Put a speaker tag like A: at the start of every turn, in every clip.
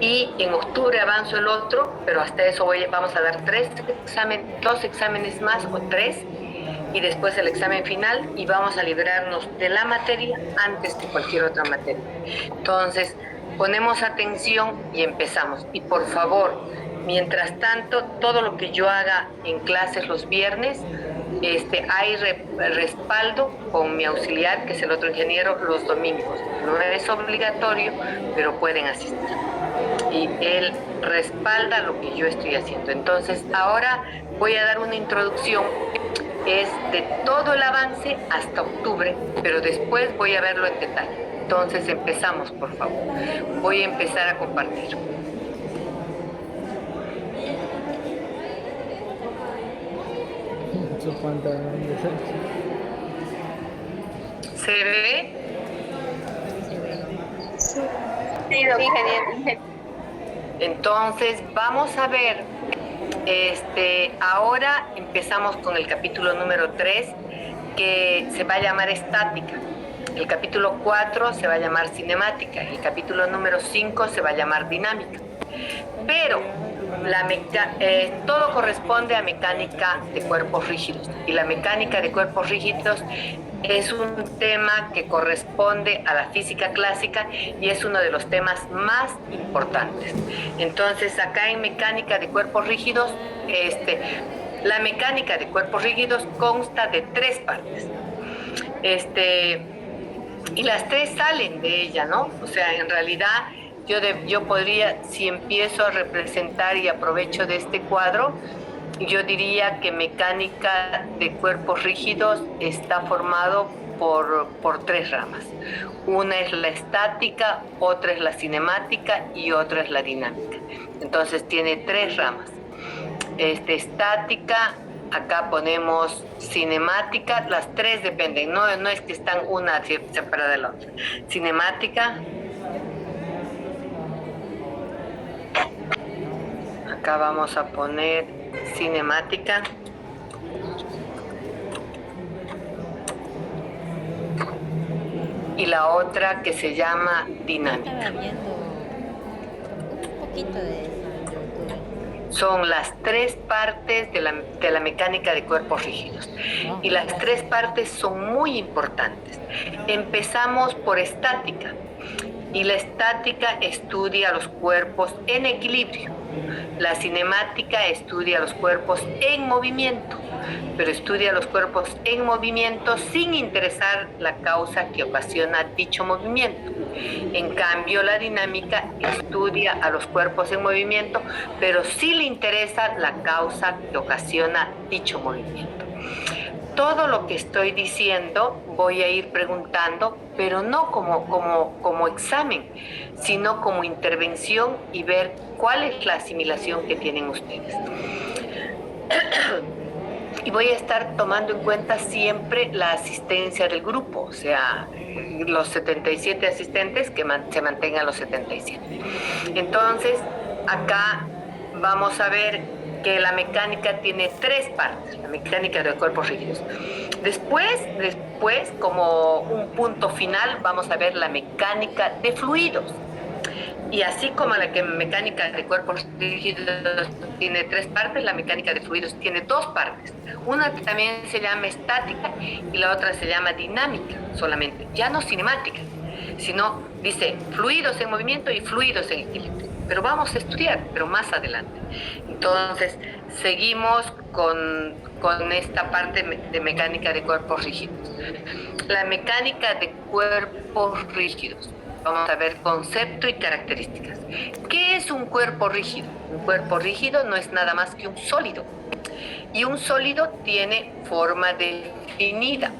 A: Y en octubre avanzo el otro, pero hasta eso vamos a dar dos exámenes más o tres, y después el examen final, y vamos a librarnos de la materia antes que cualquier otra materia. Entonces, ponemos atención y empezamos. Y por favor, mientras tanto, todo lo que yo haga en clases los viernes, hay respaldo con mi auxiliar, que es el otro ingeniero, los domingos. No es obligatorio, pero pueden asistir. Y él respalda lo que yo estoy haciendo. Entonces, ahora voy a dar una introducción, es de todo el avance hasta octubre, pero después voy a verlo en detalle. Entonces, empezamos, por favor. Voy a empezar a compartir. ¿Se ve?
B: Sí, ingeniero.
A: Entonces, vamos a ver, ahora empezamos con el capítulo número 3, que se va a llamar estática. El capítulo 4 se va a llamar cinemática. El capítulo número 5 se va a llamar dinámica. Pero todo corresponde a mecánica de cuerpos rígidos. Y la mecánica de cuerpos rígidos es un tema que corresponde a la física clásica y es uno de los temas más importantes. Entonces, acá en mecánica de cuerpos rígidos, la mecánica de cuerpos rígidos consta de 3 partes. Y las 3 salen de ella, ¿no? O sea, en realidad yo podría, si empiezo a representar y aprovecho de este cuadro, yo diría que mecánica de cuerpos rígidos está formado por 3 ramas. Una es la estática, otra es la cinemática y otra es la dinámica. Entonces tiene 3 ramas. Estática, acá ponemos cinemática, las 3 dependen, no es que están una separada de la otra. Cinemática, acá vamos a poner cinemática, y la otra que se llama dinámica.
C: Estaba viendo un poquito de eso en YouTube.
A: Son las 3 partes de la mecánica de cuerpos rígidos. Y las 3 partes son muy importantes. Empezamos por estática. Y la estática estudia los cuerpos en equilibrio. La cinemática estudia los cuerpos en movimiento, pero estudia los cuerpos en movimiento sin interesar la causa que ocasiona dicho movimiento. En cambio, la dinámica estudia a los cuerpos en movimiento, pero sí le interesa la causa que ocasiona dicho movimiento. Todo lo que estoy diciendo voy a ir preguntando, pero no como examen, sino como intervención y ver cuál es la asimilación que tienen ustedes. Y voy a estar tomando en cuenta siempre la asistencia del grupo, o sea, los 77 asistentes, que se mantengan los 77. Entonces, acá vamos a ver que la mecánica tiene 3 partes, la mecánica de cuerpos rígidos. Después, como un punto final, vamos a ver la mecánica de fluidos. Y así como la mecánica de cuerpos rígidos tiene 3 partes, la mecánica de fluidos tiene 2 partes. Una también se llama estática y la otra se llama dinámica solamente, ya no cinemática, sino dice fluidos en movimiento y fluidos en equilibrio. Pero vamos a estudiar, pero más adelante. Entonces, seguimos con esta parte de mecánica de cuerpos rígidos. La mecánica de cuerpos rígidos. Vamos a ver concepto y características. ¿Qué es un cuerpo rígido? Un cuerpo rígido no es nada más que un sólido. Y un sólido tiene forma definida,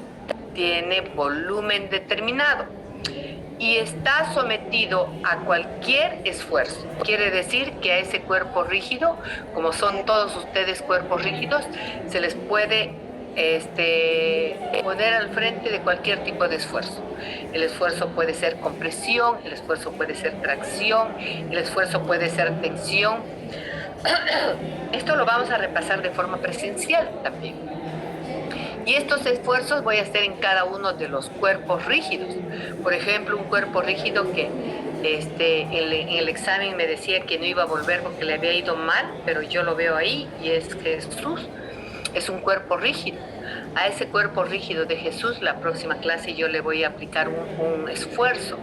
A: tiene volumen determinado y está sometido a cualquier esfuerzo. Quiere decir que a ese cuerpo rígido, como son todos ustedes cuerpos rígidos, se les puede poner al frente de cualquier tipo de esfuerzo. El esfuerzo puede ser compresión, el esfuerzo puede ser tracción, el esfuerzo puede ser tensión. Esto lo vamos a repasar de forma presencial también. Y estos esfuerzos voy a hacer en cada uno de los cuerpos rígidos. Por ejemplo, un cuerpo rígido que En el examen me decía que no iba a volver porque le había ido mal, pero yo lo veo ahí y es Jesús, es un cuerpo rígido. A ese cuerpo rígido de Jesús, la próxima clase yo le voy a aplicar un esfuerzo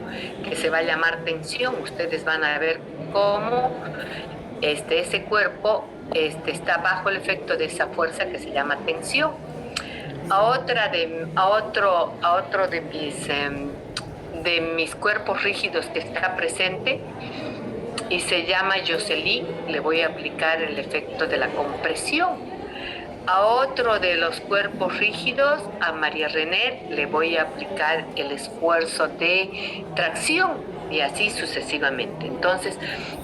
A: que se va a llamar tensión. Ustedes van a ver cómo ese cuerpo está bajo el efecto de esa fuerza que se llama tensión. A otro de mis cuerpos rígidos que está presente y se llama Jocelyn, le voy a aplicar el efecto de la compresión. A otro de los cuerpos rígidos, a María René, le voy a aplicar el esfuerzo de tracción y así sucesivamente. Entonces,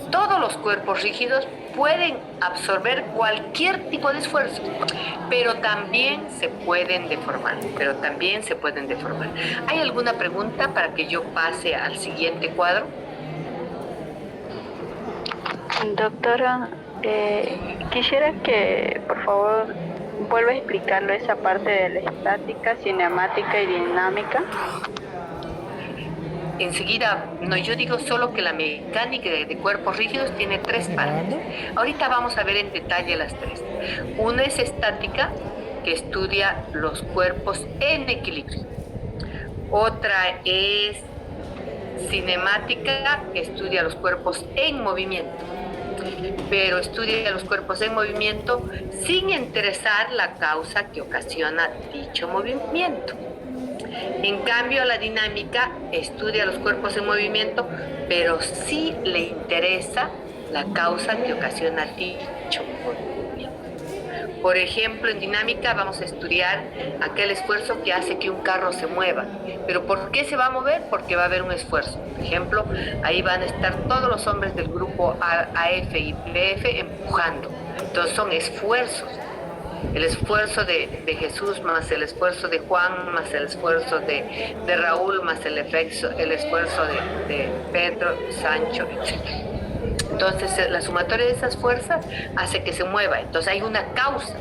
A: todos los cuerpos rígidos pueden absorber cualquier tipo de esfuerzo, pero también se pueden deformar, ¿Hay alguna pregunta para que yo pase al siguiente cuadro?
B: Doctora, quisiera que por favor vuelva a explicarlo esa parte de la estática, cinemática y dinámica.
A: Enseguida, no, yo digo solo que la mecánica de cuerpos rígidos tiene 3 partes. Ahorita vamos a ver en detalle las 3. Una es estática, que estudia los cuerpos en equilibrio. Otra es cinemática, que estudia los cuerpos en movimiento. Pero estudia los cuerpos en movimiento sin interesar la causa que ocasiona dicho movimiento. En cambio, la dinámica estudia los cuerpos en movimiento, pero sí le interesa la causa que ocasiona dicho movimiento. Por ejemplo, en dinámica vamos a estudiar aquel esfuerzo que hace que un carro se mueva. ¿Pero por qué se va a mover? Porque va a haber un esfuerzo. Por ejemplo, ahí van a estar todos los hombres del grupo AF y BF empujando. Entonces son esfuerzos. El esfuerzo de Jesús más el esfuerzo de Juan más el esfuerzo de Raúl más el esfuerzo de Pedro, Sancho, etc. Entonces la sumatoria de esas fuerzas hace que se mueva. Entonces hay una causa.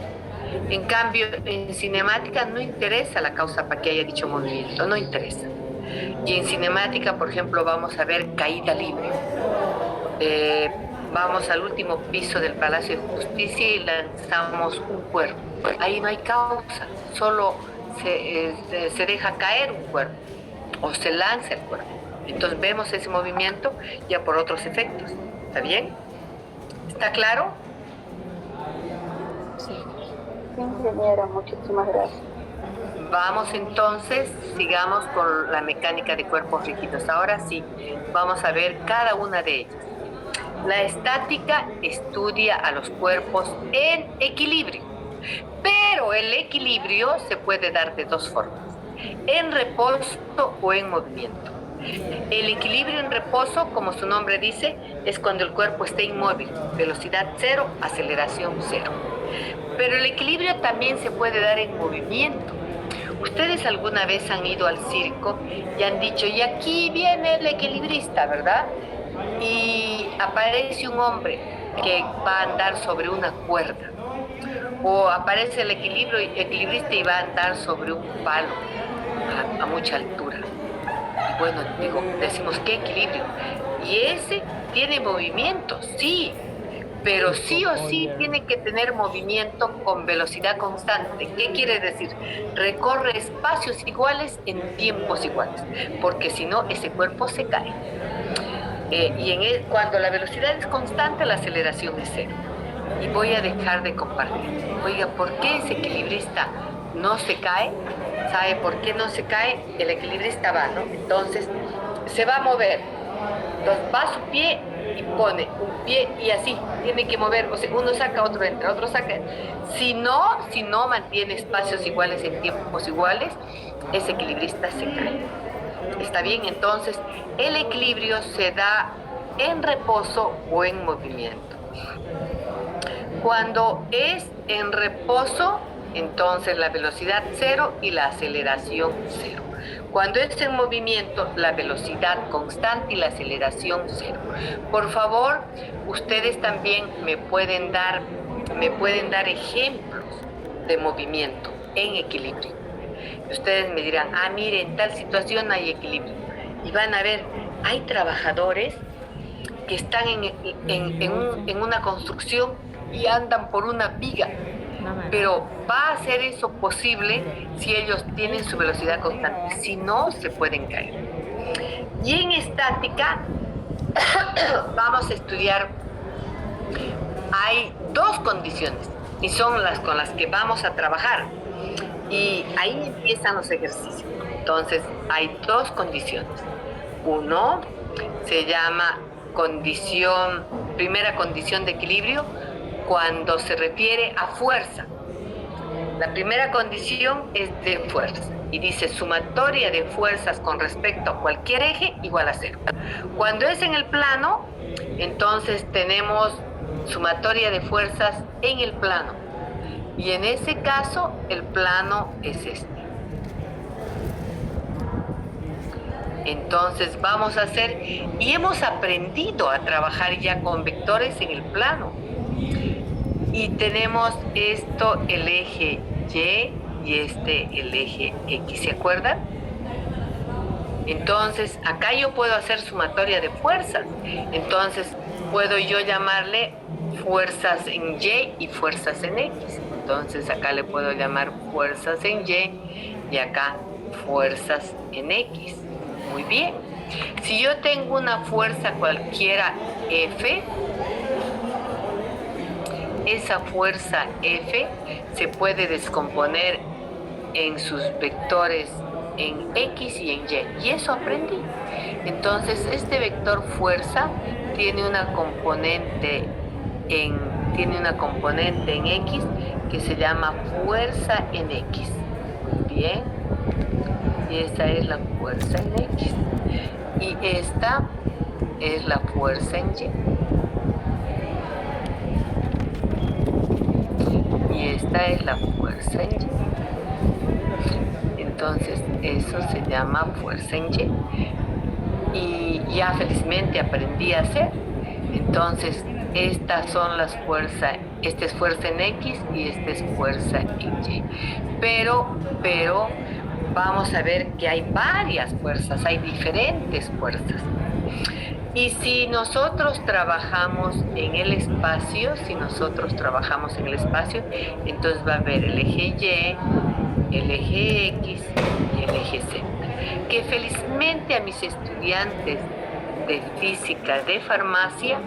A: En cambio, en cinemática no interesa la causa para que haya dicho movimiento, no interesa. Y en cinemática, por ejemplo, vamos a ver caída libre. Vamos al último piso del Palacio de Justicia y lanzamos un cuerpo. Ahí no hay causa, solo se deja caer un cuerpo o se lanza el cuerpo. Entonces vemos ese movimiento ya por otros efectos. ¿Está bien? ¿Está claro?
B: Sí, ingeniera, muchísimas gracias.
A: Vamos entonces, sigamos con la mecánica de cuerpos rígidos. Ahora sí, vamos a ver cada una de ellas. La estática estudia a los cuerpos en equilibrio, pero el equilibrio se puede dar de 2 formas, en reposo o en movimiento. El equilibrio en reposo, como su nombre dice, es cuando el cuerpo está inmóvil, velocidad 0, aceleración 0. Pero el equilibrio también se puede dar en movimiento. Ustedes alguna vez han ido al circo y han dicho, y aquí viene el equilibrista, ¿verdad? Y aparece un hombre que va a andar sobre una cuerda, o aparece el equilibrista y va a andar sobre un palo a mucha altura. Y bueno, decimos, ¿qué equilibrio? Y ese tiene movimiento, sí, pero sí o sí tiene que tener movimiento con velocidad constante. ¿Qué quiere decir? Recorre espacios iguales en tiempos iguales, porque si no, ese cuerpo se cae. Cuando la velocidad es constante, la aceleración es 0. Y voy a dejar de compartir. Oiga, ¿por qué ese equilibrista no se cae? ¿Sabe por qué no se cae? El equilibrista va, ¿no? Entonces, se va a mover. Entonces, va a su pie y pone un pie y así, tiene que mover. O sea, uno saca, otro entra, otro saca. Si no mantiene espacios iguales en tiempos iguales, ese equilibrista se cae. ¿Está bien? Entonces, el equilibrio se da en reposo o en movimiento. Cuando es en reposo, entonces la velocidad 0 y la aceleración 0. Cuando es en movimiento, la velocidad constante y la aceleración 0. Por favor, ustedes también me pueden dar ejemplos de movimiento en equilibrio. Ustedes me dirán, mire, en tal situación hay equilibrio. Y van a ver hay trabajadores que están en una construcción y andan por una viga, pero va a ser eso posible si ellos tienen su velocidad constante, si no se pueden caer. Y en estática vamos a estudiar, hay dos condiciones y son las con las que vamos a trabajar, y ahí empiezan los ejercicios. Entonces hay dos condiciones. Uno se llama primera condición de equilibrio, cuando se refiere a fuerza. La primera condición es de fuerza y dice sumatoria de fuerzas con respecto a cualquier eje igual a 0. Cuando es en el plano, entonces tenemos sumatoria de fuerzas en el plano, y en ese caso el plano es este. Entonces vamos a hacer, y hemos aprendido a trabajar ya con vectores en el plano, y tenemos esto, el eje Y, y este el eje X, ¿se acuerdan? Entonces acá yo puedo hacer sumatoria de fuerzas, entonces puedo yo llamarle fuerzas en Y y fuerzas en X. Entonces acá le puedo llamar fuerzas en Y y acá fuerzas en X. Muy bien. Si yo tengo una fuerza cualquiera F, esa fuerza F se puede descomponer en sus vectores en X y en Y. Y eso aprendí. Entonces este vector fuerza tiene una componente en X que se llama fuerza en X. Bien. Y esta es la fuerza en X. Y esta es la fuerza en Y. Y esta es la fuerza en Y. Entonces eso se llama fuerza en Y. Y ya felizmente aprendí a hacer. Entonces estas son las fuerzas, esta es fuerza en X y esta es fuerza en Y. Pero vamos a ver que hay varias fuerzas, hay diferentes fuerzas. Y si nosotros trabajamos en el espacio, entonces va a haber el eje Y, el eje X y el eje Z. Que felizmente a mis estudiantes de física, de farmacia,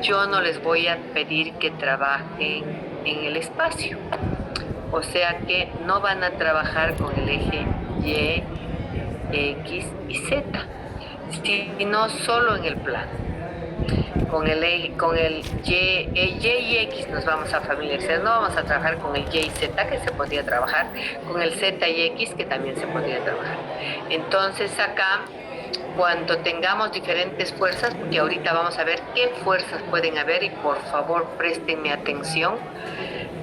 A: yo no les voy a pedir que trabajen en el espacio. O sea que no van a trabajar con el eje Y, X y Z, sino solo en el plano. Con el Y y X nos vamos a familiarizar, no vamos a trabajar con el Y y Z, que se podría trabajar, con el Z y X, que también se podría trabajar. Entonces acá, cuando tengamos diferentes fuerzas, porque ahorita vamos a ver qué fuerzas pueden haber, y por favor préstenme atención,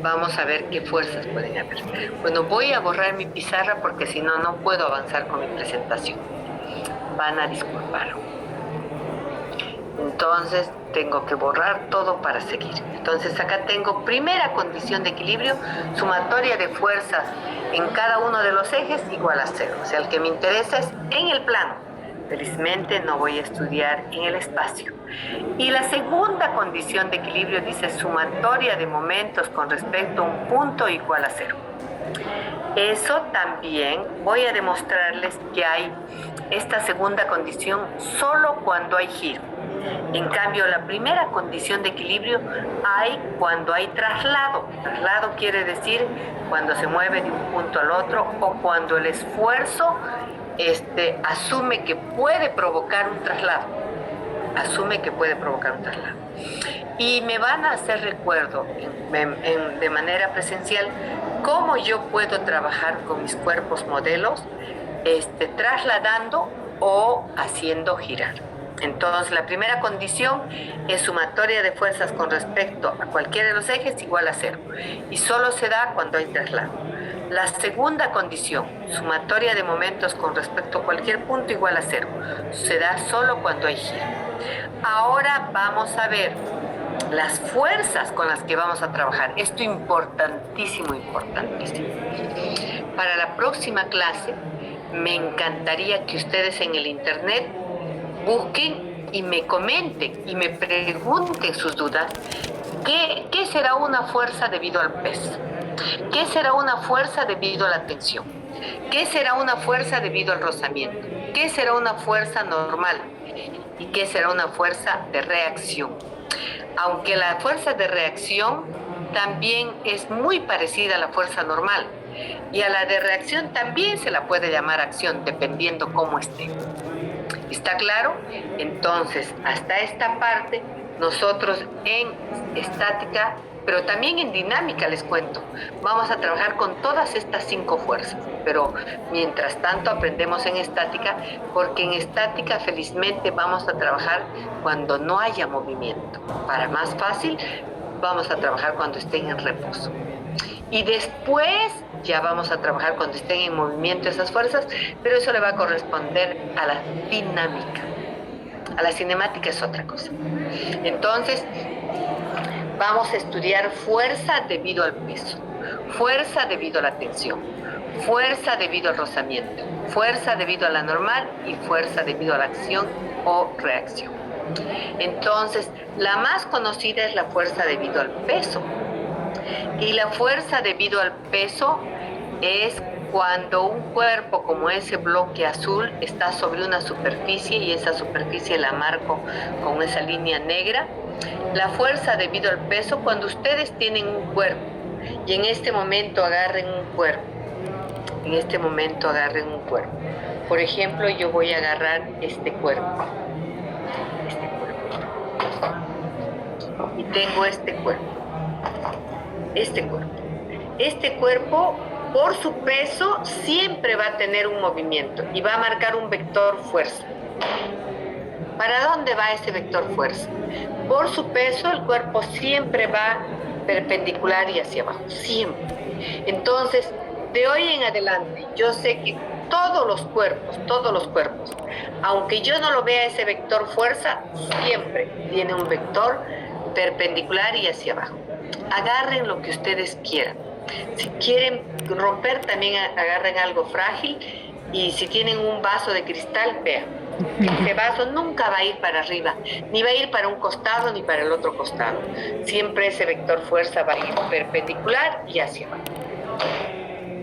A: vamos a ver qué fuerzas pueden haber. Bueno, voy a borrar mi pizarra porque si no, no puedo avanzar con mi presentación. Van a disculpar. Entonces tengo que borrar todo para seguir. Entonces acá tengo primera condición de equilibrio, sumatoria de fuerzas en cada uno de los ejes igual a 0. O sea, el que me interesa es en el plano. Felizmente no voy a estudiar en el espacio. Y la segunda condición de equilibrio dice sumatoria de momentos con respecto a un punto igual a 0. Eso también voy a demostrarles que hay esta segunda condición solo cuando hay giro. En cambio, la primera condición de equilibrio hay cuando hay traslado. Traslado quiere decir cuando se mueve de un punto al otro o cuando el esfuerzo asume que puede provocar un traslado. Y me van a hacer recuerdo de manera presencial cómo yo puedo trabajar con mis cuerpos modelos, trasladando o haciendo girar. Entonces, la primera condición es sumatoria de fuerzas con respecto a cualquiera de los ejes igual a 0. Y solo se da cuando hay traslado. La segunda condición, sumatoria de momentos con respecto a cualquier punto igual a 0. Se da solo cuando hay giro. Ahora vamos a ver las fuerzas con las que vamos a trabajar. Esto importantísimo. Para la próxima clase, me encantaría que ustedes en el internet busquen y me comenten y me pregunten sus dudas. ¿Qué será una fuerza debido al peso? ¿Qué será una fuerza debido a la tensión? ¿Qué será una fuerza debido al rozamiento? ¿Qué será una fuerza normal? ¿Y qué será una fuerza de reacción? Aunque la fuerza de reacción también es muy parecida a la fuerza normal, y a la de reacción también se la puede llamar acción, dependiendo cómo esté. ¿Está claro? Entonces, hasta esta parte, nosotros en estática, pero también en dinámica, les cuento, vamos a trabajar con todas estas 5 fuerzas, pero mientras tanto aprendemos en estática, porque en estática felizmente vamos a trabajar cuando no haya movimiento. Para más fácil, vamos a trabajar cuando estén en reposo. Y después ya vamos a trabajar cuando estén en movimiento esas fuerzas, pero eso le va a corresponder a la dinámica. A la cinemática es otra cosa. Entonces, vamos a estudiar fuerza debido al peso, fuerza debido a la tensión, fuerza debido al rozamiento, fuerza debido a la normal y fuerza debido a la acción o reacción. Entonces, la más conocida es la fuerza debido al peso. Y la fuerza debido al peso es cuando un cuerpo como ese bloque azul está sobre una superficie y esa superficie la marco con esa línea negra. La fuerza debido al peso cuando ustedes tienen un cuerpo y en este momento agarren un cuerpo. En este momento agarren un cuerpo. Por ejemplo, yo voy a agarrar este cuerpo. Y tengo este cuerpo. Este cuerpo, por su peso, siempre va a tener un movimiento y va a marcar un vector fuerza. ¿Para dónde va ese vector fuerza? Por su peso, el cuerpo siempre va perpendicular y hacia abajo, siempre. Entonces, de hoy en adelante, yo sé que todos los cuerpos, aunque yo no lo vea ese vector fuerza, siempre tiene un vector perpendicular y hacia abajo. Agarren lo que ustedes quieran. Si quieren romper, también agarren algo frágil. Y si tienen un vaso de cristal, vean. Ese vaso nunca va a ir para arriba, ni va a ir para un costado ni para el otro costado. Siempre ese vector fuerza va a ir perpendicular y hacia abajo.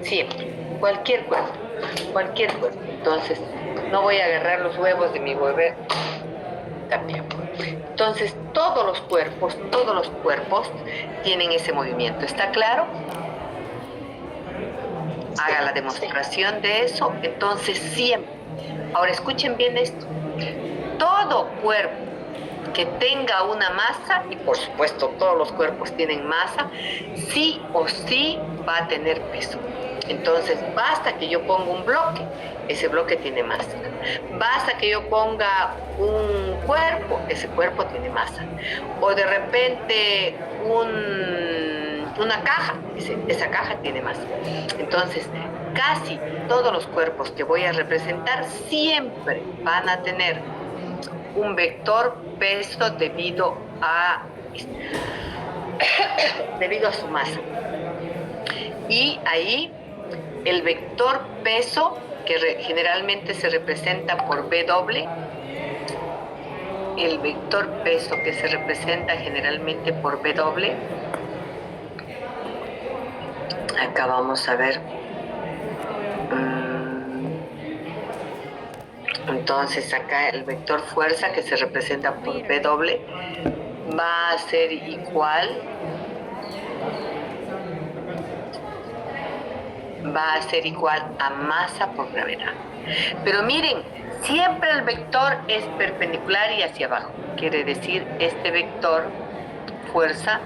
A: Siempre. Cualquier cuerpo. Entonces, no voy a agarrar los huevos de mi huevero. También. Entonces, todos los cuerpos tienen ese movimiento. ¿Está claro? Haga la demostración de eso. Entonces, siempre. Ahora, escuchen bien esto. Todo cuerpo que tenga una masa, y por supuesto todos los cuerpos tienen masa, sí o sí va a tener peso. Entonces, basta que yo ponga un bloque, ese bloque tiene masa. Basta que yo ponga un cuerpo, ese cuerpo tiene masa. O de repente una caja, esa caja tiene masa. Entonces, casi todos los cuerpos que voy a representar siempre van a tener un vector peso debido a su masa. Y ahí el vector peso, que generalmente se representa por W, el vector peso que se representa generalmente por W, acá vamos a ver. Entonces acá el vector fuerza que se representa por W va a ser igual a masa por gravedad. Pero miren, siempre el vector es perpendicular y hacia abajo. Quiere decir este vector fuerza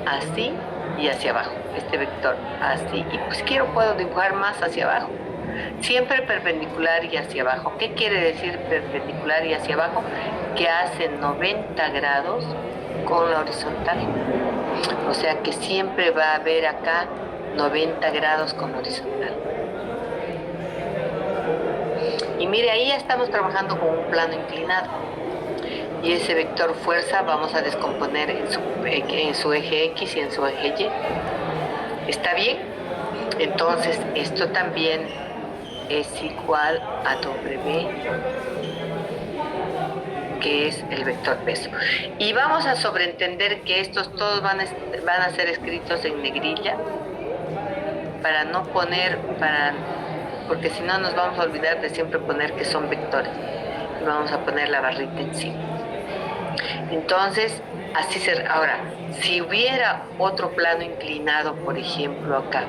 A: así y hacia abajo. Este vector así. Y pues puedo dibujar más hacia abajo. Siempre perpendicular y hacia abajo. ¿Qué quiere decir perpendicular y hacia abajo? Que hace 90 grados con la horizontal. O sea que siempre va a haber acá 90 grados con horizontal. Y mire, ahí ya estamos trabajando con un plano inclinado. Y ese vector fuerza vamos a descomponer en su eje X y en su eje Y. ¿Está bien? Entonces, esto también es igual a W que es el vector peso. Y vamos a sobreentender que estos todos van a ser escritos en negrilla para no poner, porque si no nos vamos a olvidar de siempre poner que son vectores. Y vamos a poner la barrita encima. Entonces, así será. Ahora, si hubiera otro plano inclinado, por ejemplo, acá,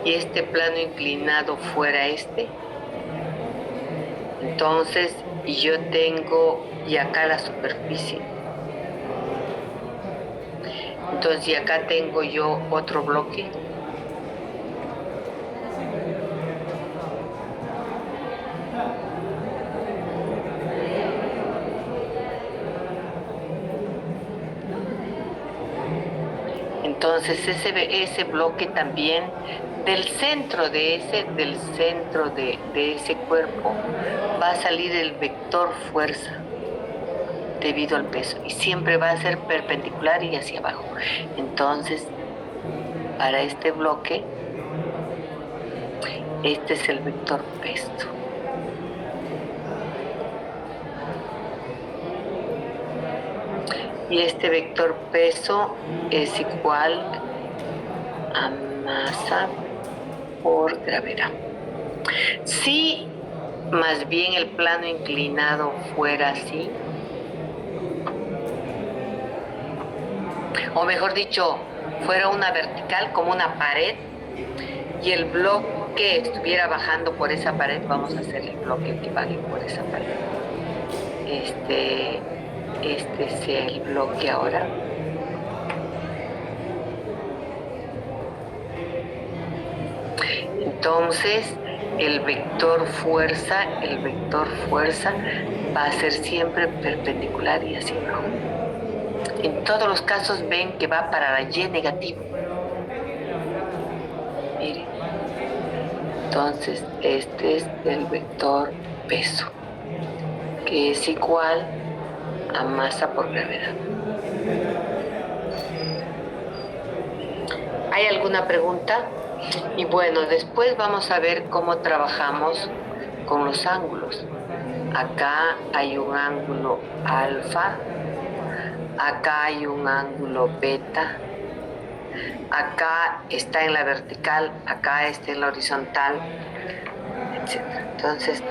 A: y este plano inclinado fuera este, entonces yo tengo, y acá la superficie, entonces y acá tengo yo otro bloque, entonces ese bloque también del centro de ese cuerpo va a salir el vector fuerza debido al peso y siempre va a ser perpendicular y hacia abajo. Entonces, para este bloque, este es el vector peso. Y este vector peso es igual a masa por gravedad. Si más bien el plano inclinado fuera así, o mejor dicho, fuera una vertical como una pared y el bloque estuviera bajando por esa pared, vamos a hacer el bloque que baje por esa pared. Este es el bloque ahora. Entonces, el vector fuerza va a ser siempre perpendicular y hacia abajo. En todos los casos ven que va para la Y negativa. Miren. Entonces, este es el vector peso, que es igual a masa por gravedad. ¿Hay alguna pregunta? Y bueno, después vamos a ver cómo trabajamos con los ángulos. Acá hay un ángulo alfa, acá hay un ángulo beta, acá está en la vertical, acá está en la horizontal, etc. Entonces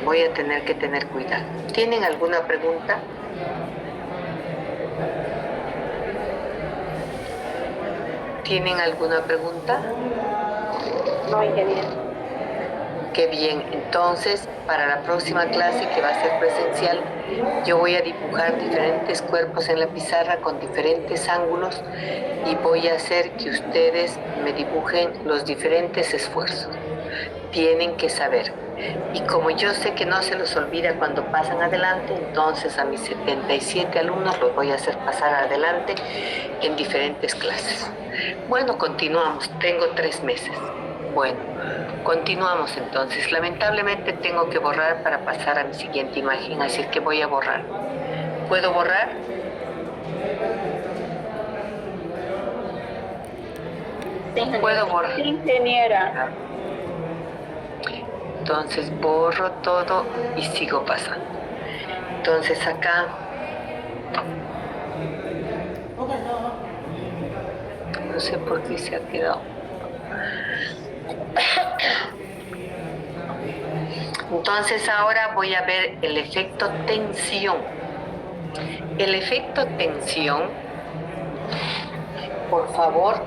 A: voy a tener que tener cuidado. ¿Tienen alguna pregunta? ¿Tienen alguna pregunta?
B: No, ingeniero.
A: Qué bien. Entonces, para la próxima clase, que va a ser presencial, yo voy a dibujar diferentes cuerpos en la pizarra con diferentes ángulos y voy a hacer que ustedes me dibujen los diferentes esfuerzos. Tienen que saber. Y como yo sé que no se los olvida cuando pasan adelante, entonces a mis 77 alumnos los voy a hacer pasar adelante en diferentes clases. Bueno, continuamos. Tengo 3 meses. Bueno, continuamos entonces. Lamentablemente tengo que borrar para pasar a mi siguiente imagen, así es que voy a borrar. ¿Puedo borrar? ¿Puedo borrar?
B: Sí, ingeniera.
A: Entonces borro todo y sigo pasando. Entonces acá no sé por qué se ha quedado. Entonces ahora voy a ver el efecto tensión. El efecto tensión, por favor,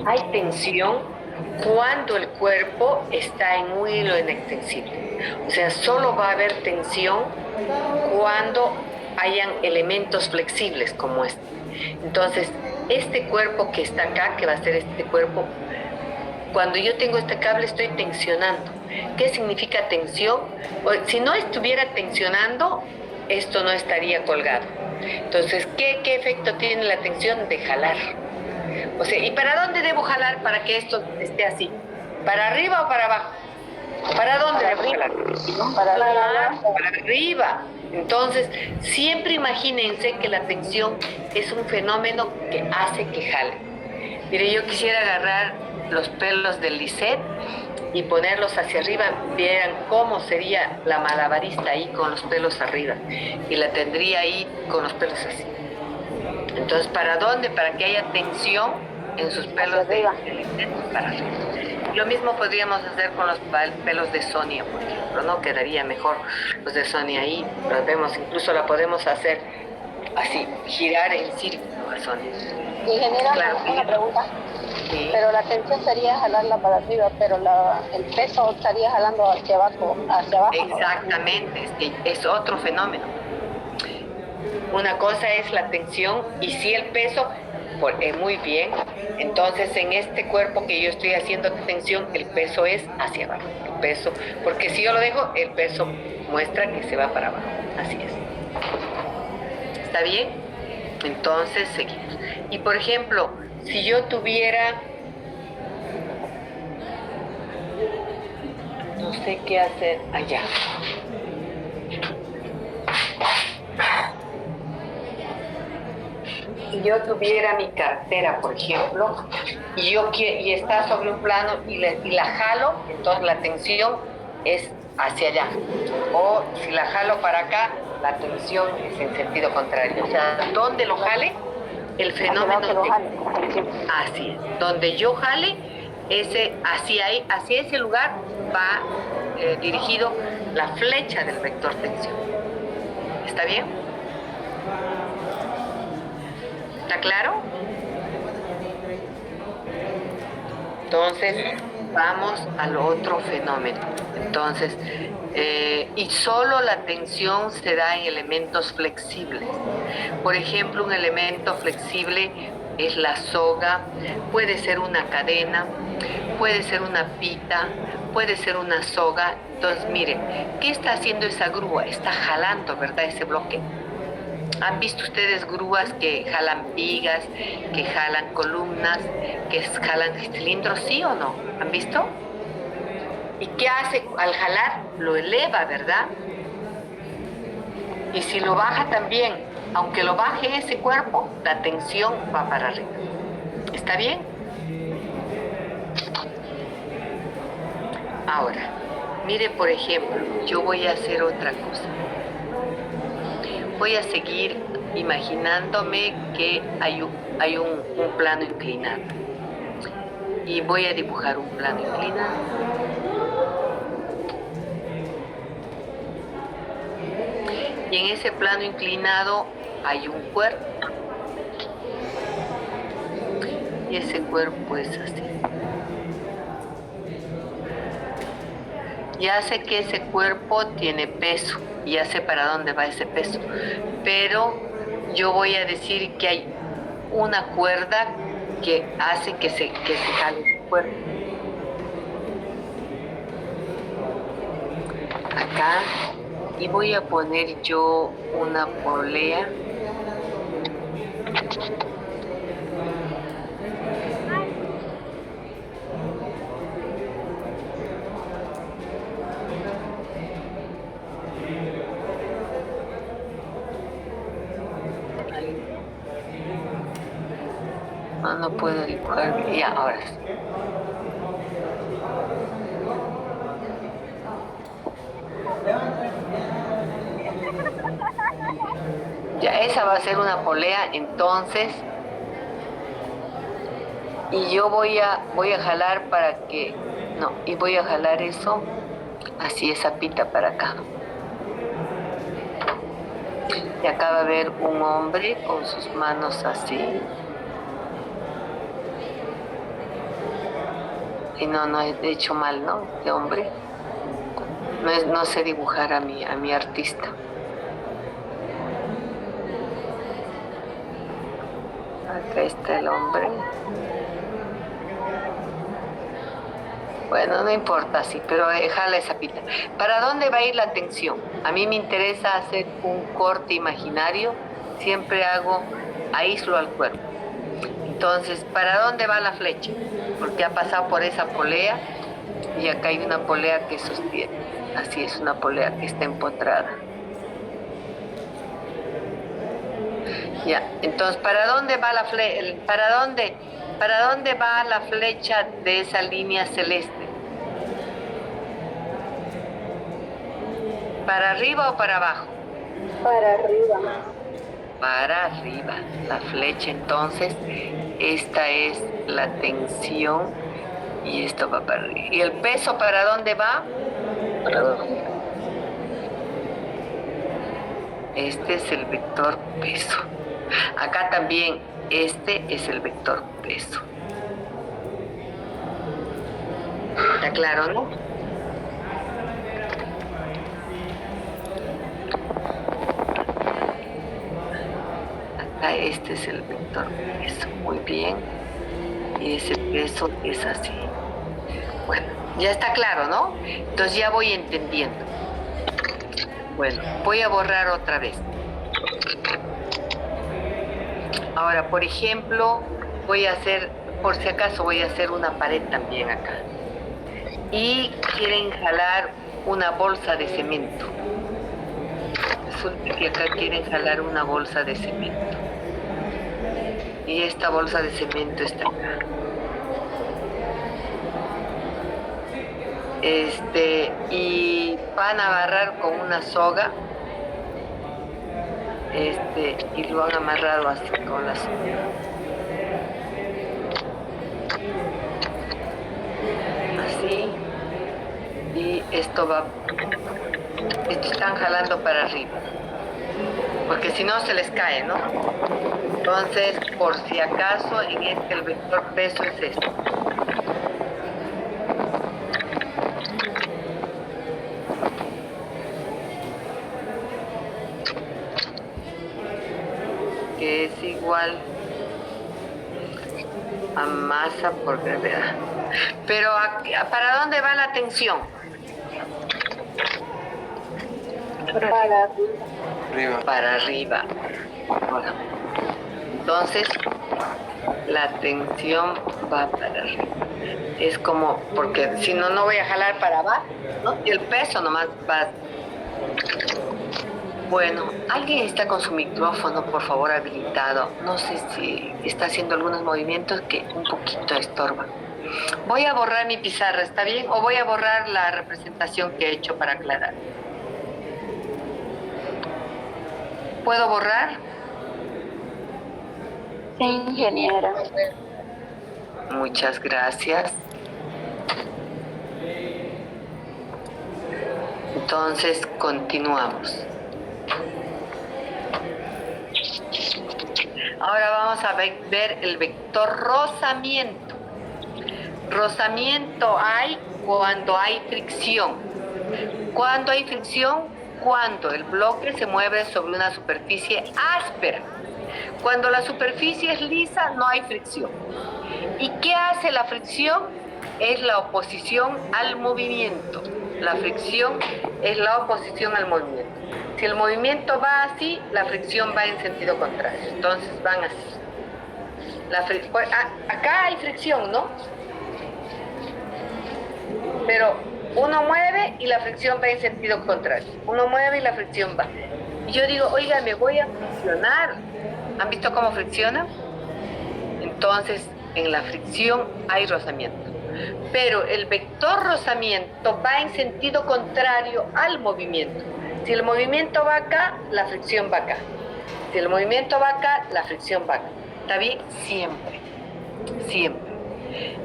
A: hay tensión cuando el cuerpo está en un hilo inextensible. O sea, solo va a haber tensión cuando hayan elementos flexibles como este. Entonces, este cuerpo que está acá, que va a ser este cuerpo, cuando yo tengo este cable estoy tensionando. ¿Qué significa tensión? Si no estuviera tensionando, esto no estaría colgado. Entonces, ¿qué efecto tiene la tensión? De jalar. O sea, ¿y para dónde debo jalar para que esto esté así? ¿Para arriba o para abajo? ¿Para dónde debo jalar? Para arriba. Entonces, siempre imagínense que la tensión es un fenómeno que hace que jale. Mire, yo quisiera agarrar los pelos del Lisette y ponerlos hacia arriba. Vieran cómo sería la malabarista ahí con los pelos arriba. Y la tendría ahí con los pelos así. Entonces, ¿para dónde? Para que haya tensión en sus pelos del Lisette para arriba. Lo mismo podríamos hacer con los pelos de Sonia, por ejemplo, ¿no? Quedaría mejor los de Sonia ahí. Los vemos, incluso la podemos hacer así, girar en círculo a Sonia.
B: Ingeniera,
A: Claro,
B: una pregunta.
A: Sí.
B: Pero la tensión sería jalarla para arriba, pero el peso estaría jalando hacia abajo,
A: Exactamente, es otro fenómeno. Una cosa es la tensión y si el peso, muy bien, entonces en este cuerpo que yo estoy haciendo tensión, el peso es hacia abajo, el peso, porque si yo lo dejo, el peso muestra que se va para abajo, así es. ¿Está bien? Entonces seguimos. Y por ejemplo, si yo tuviera, no sé qué hacer allá. Si yo tuviera mi cartera, por ejemplo, y está sobre un plano y la jalo, entonces la tensión es hacia allá. O si la jalo para acá, la tensión es en sentido contrario. O sea, donde lo jale, el fenómeno así es. Donde yo jale, hacia ese lugar va dirigido la flecha del vector tensión. ¿Está bien? ¿Está claro? Entonces, vamos al otro fenómeno. Entonces, y solo la tensión se da en elementos flexibles. Por ejemplo, un elemento flexible es la soga, puede ser una cadena, puede ser una pita, puede ser una soga. Entonces, miren, ¿qué está haciendo esa grúa? Está jalando, ¿verdad? Ese bloque. ¿Han visto ustedes grúas que jalan vigas, que jalan columnas, que jalan cilindros, sí o no? ¿Han visto? ¿Y qué hace al jalar? Lo eleva, ¿verdad? Y si lo baja también, aunque lo baje ese cuerpo, la tensión va para arriba. ¿Está bien? Ahora, mire, por ejemplo, yo voy a hacer otra cosa. Voy a seguir imaginándome que hay un plano inclinado. Y voy a dibujar un plano inclinado. Y en ese plano inclinado hay un cuerpo. Y ese cuerpo es así. Ya sé que ese cuerpo tiene peso, ya sé para dónde va ese peso, pero yo voy a decir que hay una cuerda que hace que se jale el cuerpo. Acá, y voy a poner yo una polea. No puedo dibujar. Ya, ahora sí. Ya, esa va a ser una polea, entonces. Y yo voy a jalar para que... No, y voy a jalar eso, así esa pita para acá. Y acá va a haber un hombre con sus manos así. Y no he hecho mal, ¿no? Este hombre. No sé dibujar a mi artista. Acá está el hombre. Bueno, no importa así, pero jala esa pita. ¿Para dónde va a ir la tensión? A mí me interesa hacer un corte imaginario. Siempre aíslo al cuerpo. Entonces, ¿para dónde va la flecha? Porque ha pasado por esa polea y acá hay una polea que sostiene. Así es, una polea que está empotrada. Ya, entonces, ¿para dónde va la flecha? ¿Para dónde ¿Para dónde va la flecha de esa línea celeste? ¿Para arriba o para abajo?
B: Para arriba.
A: Para arriba. La flecha, entonces, esta es la tensión y esto va para arriba. ¿Y el peso para dónde va? Para abajo. Este es el vector peso. Acá también, este es el vector peso. ¿Está claro, no? Acá este es el vector peso. Muy bien. Y ese peso es así. Bueno, ya está claro, ¿no? Entonces ya voy entendiendo. Bueno, voy a borrar otra vez. Ahora, por ejemplo, voy a hacer, por si acaso, voy a hacer una pared también acá. Y quieren jalar una bolsa de cemento. Resulta que acá quieren jalar una bolsa de cemento. Y esta bolsa de cemento está acá. Y van a agarrar con una soga. Y lo han amarrado así con la soga. Así. Y esto están jalando para arriba. Porque si no se les cae, ¿no? Entonces, por si acaso, en el vector peso es esto. Que es igual a masa por gravedad. Pero, ¿para dónde va la tensión?
B: Para
D: Arriba.
A: Para arriba. Bueno, entonces, la tensión va para arriba. Es como, porque si no, no voy a jalar para abajo, ¿no? Y el peso nomás va. Bueno, alguien está con su micrófono, por favor, habilitado. No sé si está haciendo algunos movimientos que un poquito estorban. Voy a borrar mi pizarra, ¿está bien? O voy a borrar la representación que he hecho para aclarar. ¿Puedo borrar?
B: Sí, ingeniera.
A: Muchas gracias. Entonces, continuamos. Ahora vamos a ver el vector rozamiento. Rozamiento hay cuando hay fricción. ¿Cuándo hay fricción? Cuando el bloque se mueve sobre una superficie áspera. Cuando la superficie es lisa, no hay fricción. ¿Y qué hace la fricción? Es la oposición al movimiento. La fricción es la oposición al movimiento. Si el movimiento va así, la fricción va en sentido contrario. Entonces van así. Acá hay fricción, ¿no? Pero uno mueve y la fricción va en sentido contrario. Uno mueve y la fricción va. Y yo digo, oiga, me voy a friccionar. ¿Han visto cómo fricciona? Entonces, en la fricción hay rozamiento. Pero el vector rozamiento va en sentido contrario al movimiento. Si el movimiento va acá, la fricción va acá. Si el movimiento va acá, la fricción va acá. ¿Está bien? Siempre. Siempre.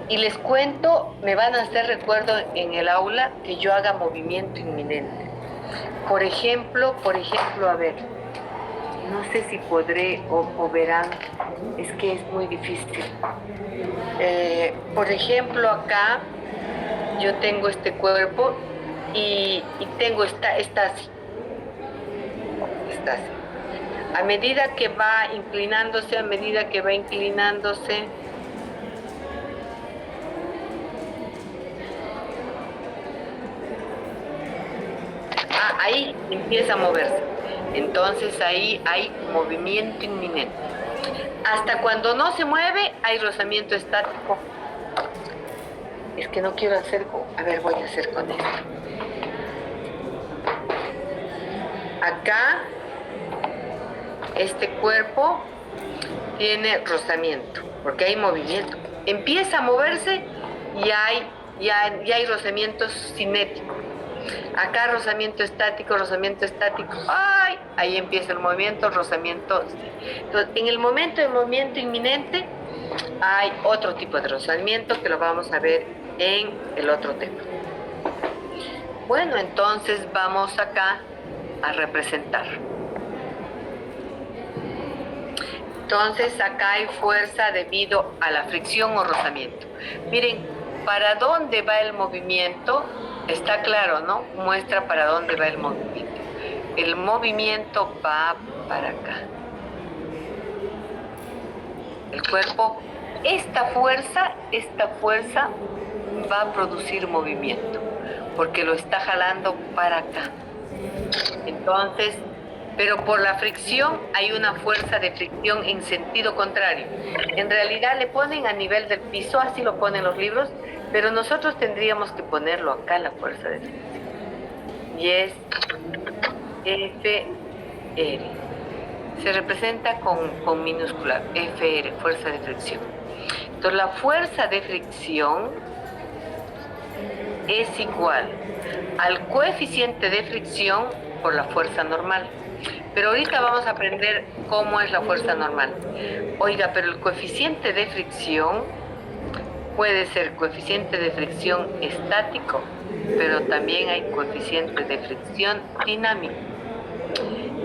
A: Y les cuento, me van a hacer recuerdo en el aula que yo haga movimiento inminente. Por ejemplo, a ver, no sé si podré o verán, es que es muy difícil. Por ejemplo, acá yo tengo este cuerpo y tengo esta así. Está así. A medida que va inclinándose, ahí empieza a moverse. Entonces ahí hay movimiento inminente. Hasta cuando no se mueve, hay rozamiento estático. Es que no quiero hacer a ver, voy a hacer con esto. Acá, este cuerpo tiene rozamiento, porque hay movimiento. empieza a moverse y ya hay rozamientos cinéticos. Acá rozamiento estático, ¡ay! Ahí empieza el movimiento, rozamiento. Entonces, en el movimiento inminente, hay otro tipo de rozamiento que lo vamos a ver en el otro tema. Bueno, entonces vamos acá a representar. Entonces acá hay fuerza debido a la fricción o rozamiento. Miren, ¿para dónde va el movimiento? Está claro, ¿no? Muestra para dónde va el movimiento. El movimiento va para acá. El cuerpo, esta fuerza va a producir movimiento, porque lo está jalando para acá. Entonces, pero por la fricción hay una fuerza de fricción en sentido contrario. En realidad le ponen a nivel del piso, así lo ponen los libros, pero nosotros tendríamos que ponerlo acá, la fuerza de fricción. Y es FR. Se representa con minúscula, FR, fuerza de fricción. Entonces la fuerza de fricción es igual al coeficiente de fricción por la fuerza normal. Pero ahorita vamos a aprender cómo es la fuerza normal. Oiga, pero el coeficiente de fricción puede ser coeficiente de fricción estático, pero también hay coeficiente de fricción dinámico,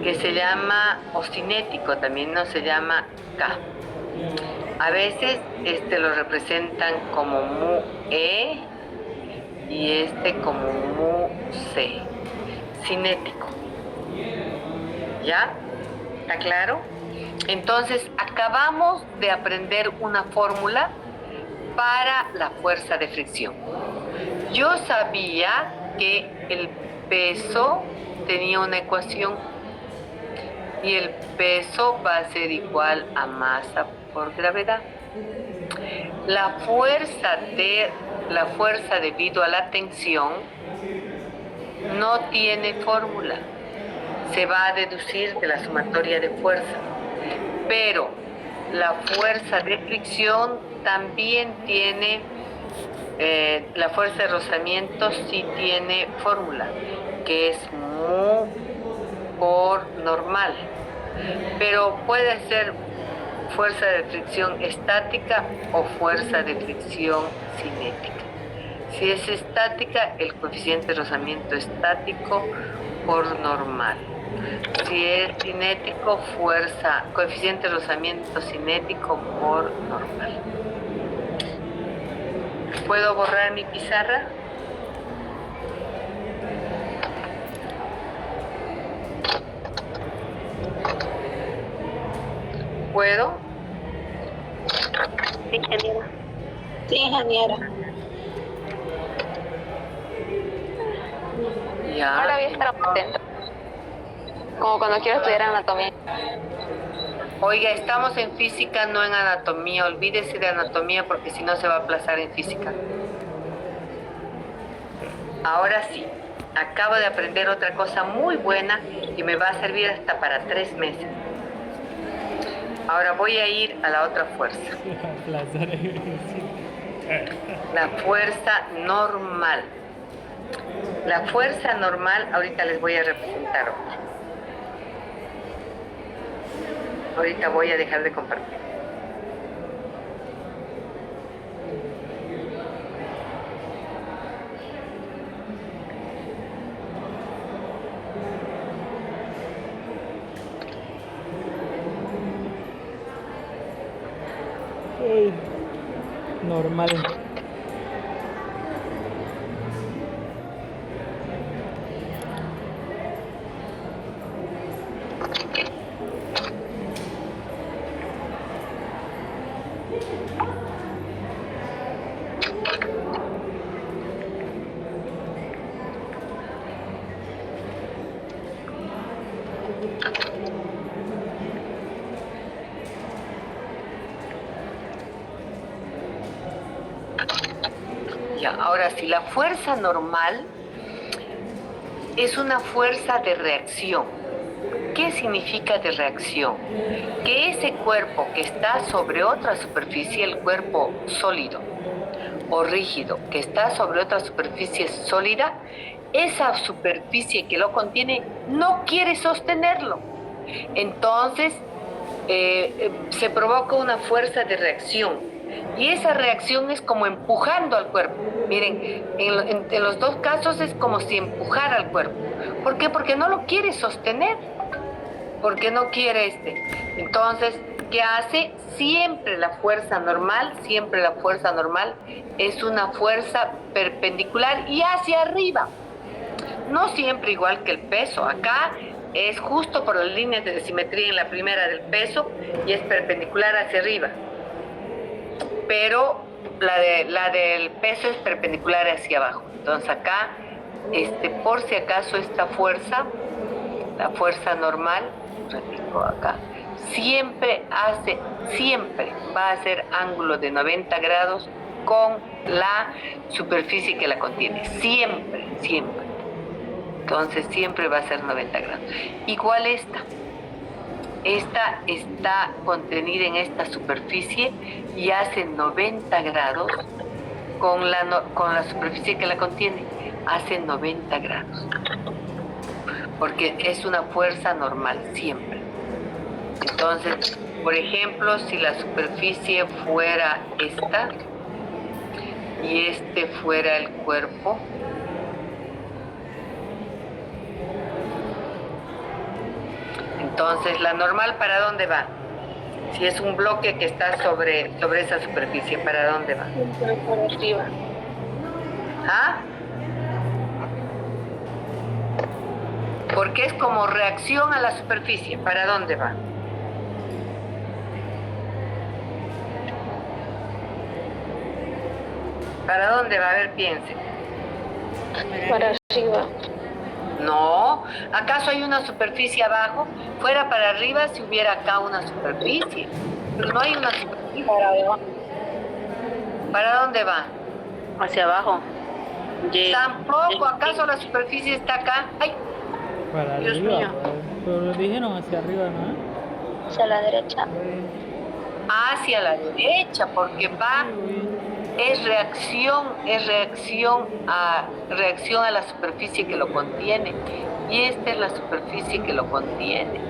A: que se llama, o cinético también, no se llama K. A veces lo representan como mu E y como mu C, cinético. ¿Ya? ¿Está claro? Entonces, acabamos de aprender una fórmula para la fuerza de fricción. Yo sabía que el peso tenía una ecuación y el peso va a ser igual a masa por gravedad. La fuerza debido a la tensión no tiene fórmula. Se va a deducir de la sumatoria de fuerza. Pero la fuerza de fricción también tiene, la fuerza de rozamiento sí tiene fórmula, que es mu por normal. Pero puede ser fuerza de fricción estática o fuerza de fricción cinética. Si es estática, el coeficiente de rozamiento estático por normal. Si es cinético, coeficiente de rozamiento cinético por normal. ¿Puedo borrar mi pizarra? ¿Puedo?
B: Sí, ingeniera. Sí, ingeniera.
A: Ya.
B: Ahora voy a estar atento. Como cuando quiero estudiar anatomía.
A: Oiga, estamos en física, no en anatomía. Olvídese de anatomía porque si no se va a aplazar en física. Ahora sí, acabo de aprender otra cosa muy buena y me va a servir hasta para 3 meses. Ahora voy a ir a la otra fuerza. La fuerza normal. La fuerza normal, ahorita les voy a representar otra. Ahorita voy a dejar de compartir.
D: Normal.
A: Ya, ahora sí, la fuerza normal es una fuerza de reacción. ¿Qué significa de reacción? Que ese cuerpo que está sobre otra superficie, el cuerpo sólido o rígido, que está sobre otra superficie sólida, esa superficie que lo contiene no quiere sostenerlo. Entonces, se provoca una fuerza de reacción. Y esa reacción es como empujando al cuerpo. Miren, en los dos casos es como si empujara al cuerpo. ¿Por qué? Porque no lo quiere sostener. Porque no quiere Entonces, ¿qué hace? Siempre la fuerza normal es una fuerza perpendicular y hacia arriba. No siempre igual que el peso. Acá es justo por las líneas de simetría en la primera del peso y es perpendicular hacia arriba. Pero la del peso es perpendicular hacia abajo. Entonces acá, por si acaso esta fuerza, la fuerza normal, repito acá, siempre va a hacer ángulo de 90 grados con la superficie que la contiene. Siempre. Entonces siempre va a ser 90 grados. Igual esta. Esta está contenida en esta superficie y hace 90 grados con la superficie que la contiene. Hace 90 grados. Porque es una fuerza normal, siempre. Entonces, por ejemplo, si la superficie fuera esta y este fuera el cuerpo, entonces la normal, ¿para dónde va? Si es un bloque que está sobre esa superficie, ¿para dónde va?
B: Para arriba.
A: ¿Ah? Porque es como reacción a la superficie. ¿Para dónde va? ¿Para dónde va? A ver, piensen.
B: Para arriba.
A: No. ¿Acaso hay una superficie abajo? Fuera para arriba si hubiera acá una superficie. Pero no hay una superficie.
B: Para abajo.
A: ¿Para dónde va?
B: Hacia abajo.
A: Tampoco. ¿Acaso la superficie está acá? ¡Ay!
D: Para
B: Dios
D: arriba,
B: mío.
D: pero lo dijeron hacia arriba, ¿no?
B: Hacia la derecha.
A: Hacia la derecha, porque va, es reacción a la superficie que lo contiene. Y esta es la superficie que lo contiene.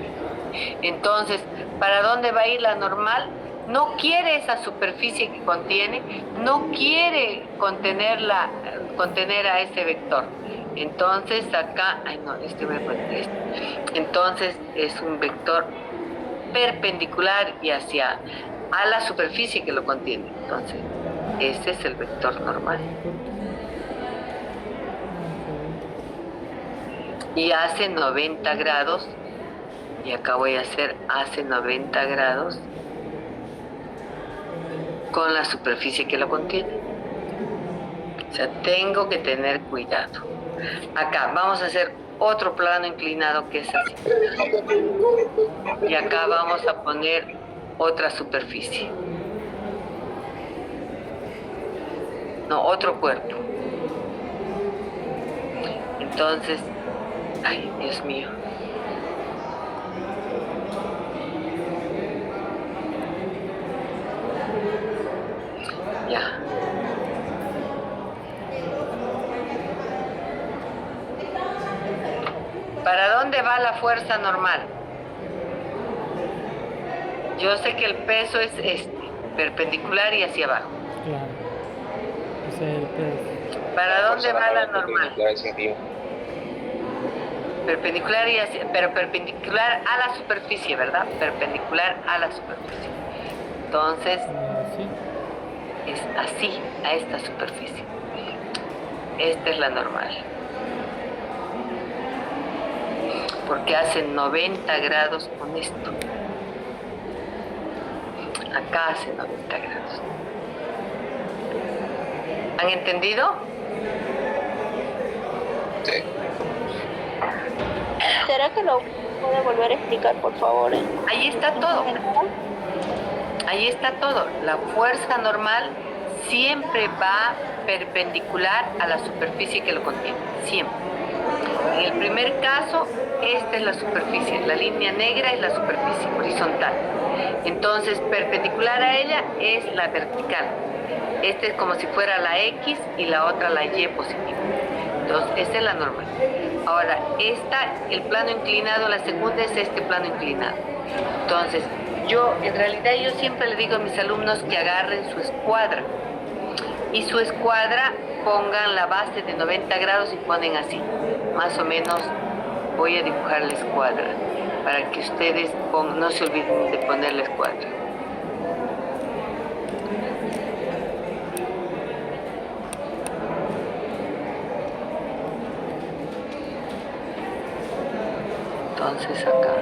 A: Entonces, ¿para dónde va a ir la normal? No quiere esa superficie que contiene, no quiere contener a ese vector. Entonces acá, entonces es un vector perpendicular y a la superficie que lo contiene. Entonces, ese es el vector normal. Y hace 90 grados, y acá voy a hacer hace 90 grados con la superficie que lo contiene. O sea, tengo que tener cuidado. Acá vamos a hacer otro plano inclinado que es así. Y acá vamos a poner otra superficie. No, otro cuerpo. Entonces, ay, Dios mío. Ya. ¿Para dónde va la fuerza normal? Yo sé que el peso es perpendicular y hacia abajo.
D: Claro. Ese es el peso.
A: ¿Para dónde va la normal? Perpendicular pero perpendicular a la superficie, ¿verdad? Perpendicular a la superficie. Entonces,
D: Así.
A: es así, a esta superficie. Esta es la normal. Porque hace 90 grados con esto. Acá hace 90 grados. ¿Han entendido?
E: Sí.
B: ¿Será que lo puede volver a explicar, por favor?
A: Ahí está todo. Ahí está todo. La fuerza normal siempre va perpendicular a la superficie que lo contiene. Siempre. En el primer caso, esta es la superficie, la línea negra es la superficie horizontal. Entonces, perpendicular a ella es la vertical. Esta es como si fuera la X y la otra la Y positiva. Entonces, esta es la normal. Ahora, el plano inclinado, la segunda es este plano inclinado. Entonces, en realidad yo siempre le digo a mis alumnos que agarren su escuadra. Y su escuadra pongan la base de 90 grados y ponen así. Más o menos voy a dibujar la escuadra para que ustedes no se olviden de poner la escuadra. Entonces acá.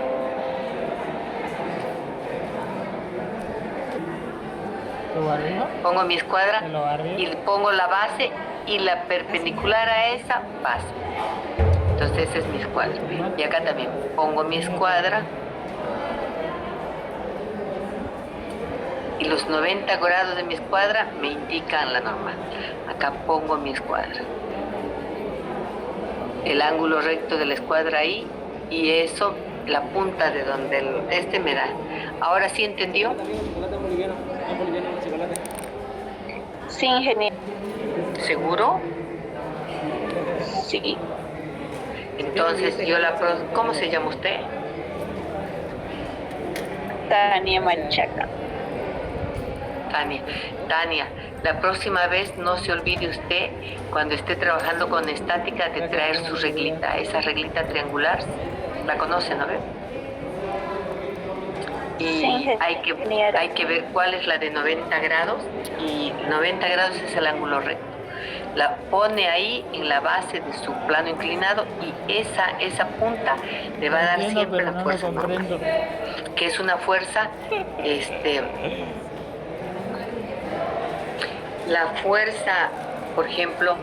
D: ¿Lo arriba?
A: Pongo mi escuadra
D: ¿Lo arriba?
A: y pongo la base y la perpendicular a esa base. Entonces esa es mi escuadra. Y acá también pongo mi escuadra. Y los 90 grados de mi escuadra me indican la normal. Acá pongo mi escuadra. El ángulo recto de la escuadra ahí. Y eso, la punta de donde este me da. Ahora sí entendió.
B: Sí, ingeniero.
A: ¿Seguro?
B: Sí.
A: Entonces ¿cómo se llama usted?
B: Tania Manchaca.
A: Tania, la próxima vez no se olvide usted, cuando esté trabajando con estática, de traer su reglita, esa reglita triangular, la conoce, ¿no ve? Y
B: Sí,
A: hay que ver cuál es la de 90 grados, y 90 grados es el ángulo recto. La pone ahí en la base de su plano inclinado y esa punta le va a dar siempre la fuerza normal, que es una fuerza, la fuerza, por ejemplo,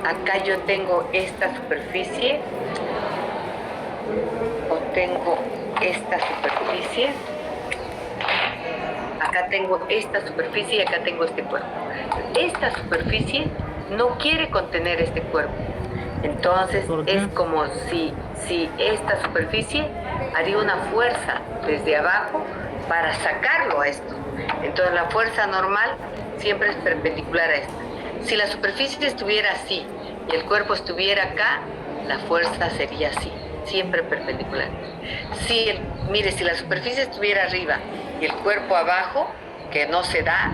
A: acá yo tengo esta superficie, o tengo esta superficie, acá tengo esta superficie y acá tengo este cuerpo. Esta superficie no quiere contener este cuerpo. Entonces es como si esta superficie haría una fuerza desde abajo para sacarlo a esto. Entonces la fuerza normal siempre es perpendicular a esta. Si la superficie estuviera así y el cuerpo estuviera acá, la fuerza sería así, siempre perpendicular. Mire, si la superficie estuviera arriba y el cuerpo abajo, que no se da,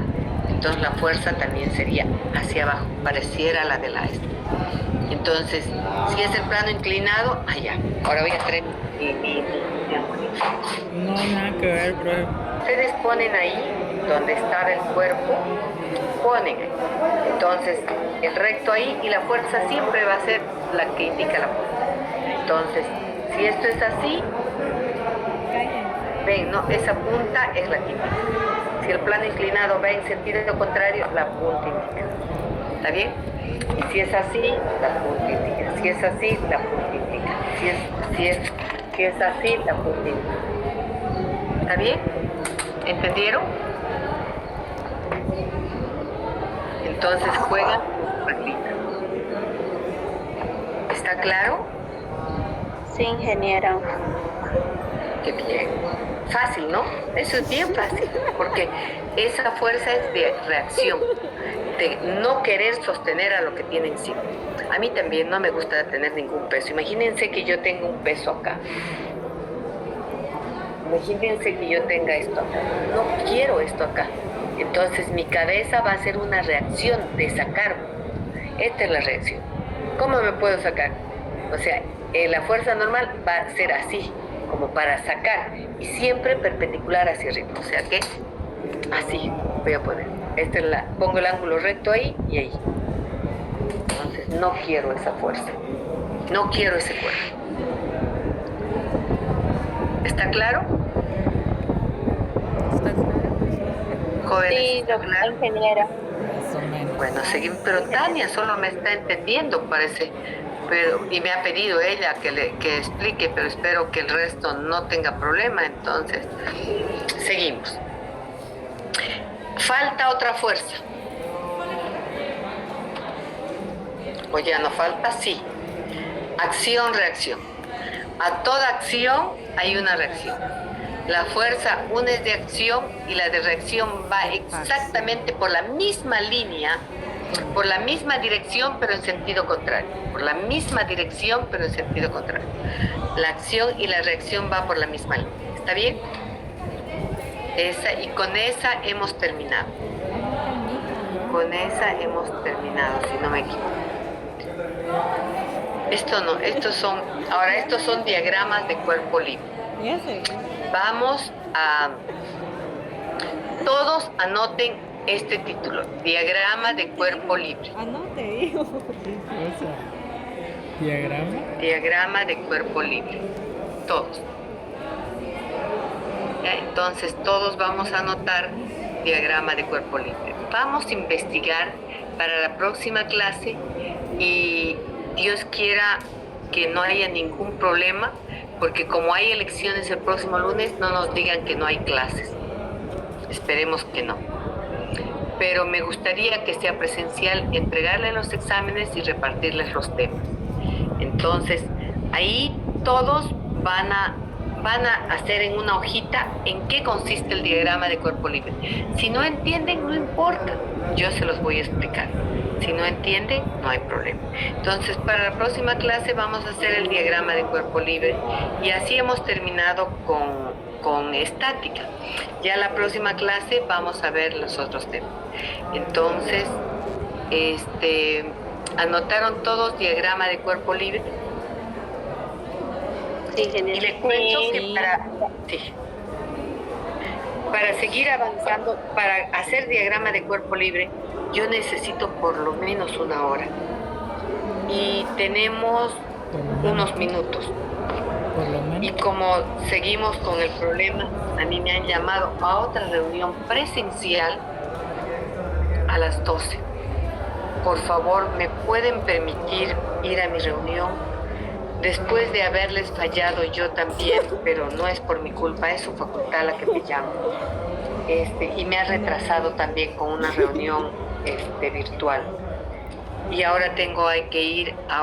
A: entonces la fuerza también sería hacia abajo, pareciera la de la esta. Entonces, si es el plano inclinado, allá. Ahora voy a traer
D: No, nada que ver, profe.
A: Ustedes ponen ahí donde estaba el cuerpo, ponen ahí. Entonces, el recto ahí, y la fuerza siempre va a ser la que indica la fuerza. Entonces, si esto es así, ven, ¿no? Esa punta es la que indica. Si el plano inclinado va en sentido contrario, la punta indica. ¿Está bien? Y si es así, la punta indica. Si es así, la punta indica. Si es así, la punta indica. ¿Está bien? ¿Entendieron? Entonces juegan reglita. ¿Está claro?
B: Sí, ingeniera.
A: Qué bien. Fácil, ¿no? Eso es bien fácil, porque esa fuerza es de reacción, de no querer sostener a lo que tiene encima. A mí también no me gusta tener ningún peso. Imagínense que yo tengo un peso acá. Imagínense que yo tenga esto acá. No quiero esto acá. Entonces mi cabeza va a hacer una reacción de sacarme. Esta es la reacción. ¿Cómo me puedo sacar? O sea, la fuerza normal va a ser así, como para sacar, y siempre perpendicular hacia arriba. O sea que así voy a poner. Pongo el ángulo recto ahí y ahí. Entonces no quiero esa fuerza. No quiero ese cuerpo. ¿Está claro?
C: ¿Está claro?
A: Jóvenes,
B: Sí,
A: ¿está
B: doctora
A: claro?
B: ingeniera.
D: Más o menos.
A: Bueno, seguimos, pero Tania solo me está entendiendo, parece. Y me ha pedido ella que explique, pero espero que el resto no tenga problema. Entonces, seguimos. Falta otra fuerza. ¿O ya no falta? Sí. acción, reacción. A toda acción hay una reacción. La fuerza, una es de acción y la de reacción va exactamente por la misma línea, por la misma dirección, pero en sentido contrario. Por la misma dirección, pero en sentido contrario. La acción y la reacción va por la misma línea. ¿Está bien? Y con esa hemos terminado. Con esa hemos terminado, si no me equivoco. Esto no, estos son diagramas de cuerpo libre.
C: Ya sé.
A: Vamos a... Todos anoten este título, diagrama de cuerpo libre.
C: Ah, no, te digo.
D: ¿Qué cosa? ¿Diagrama?
A: Diagrama de cuerpo libre. Todos. Ya, entonces todos vamos a anotar diagrama de cuerpo libre. Vamos a investigar para la próxima clase y Dios quiera que no haya ningún problema, porque como hay elecciones el próximo lunes, no nos digan que no hay clases. Esperemos que no. Pero me gustaría que sea presencial, entregarles los exámenes y repartirles los temas. Entonces, ahí todos van a hacer en una hojita en qué consiste el diagrama de cuerpo libre. Si no entienden, no importa, yo se los voy a explicar. Si no entienden, no hay problema. Entonces, para la próxima clase vamos a hacer el diagrama de cuerpo libre y así hemos terminado con estática. Ya la próxima clase vamos a ver los otros temas. Entonces, ¿anotaron todos diagrama de cuerpo libre?
B: Sí, genial.
A: Y les cuento que para seguir avanzando, para hacer diagrama de cuerpo libre, yo necesito por lo menos 1 hora. Y tenemos unos minutos.
D: Por lo
A: Y
D: menos.
A: como seguimos con el problema, a mí me han llamado a otra reunión presencial a las 12. Por favor, ¿me pueden permitir ir a mi reunión? Después de haberles fallado yo también, pero no es por mi culpa, es su facultad la que me llama. Y me ha retrasado también con una reunión virtual. Y ahora hay que ir a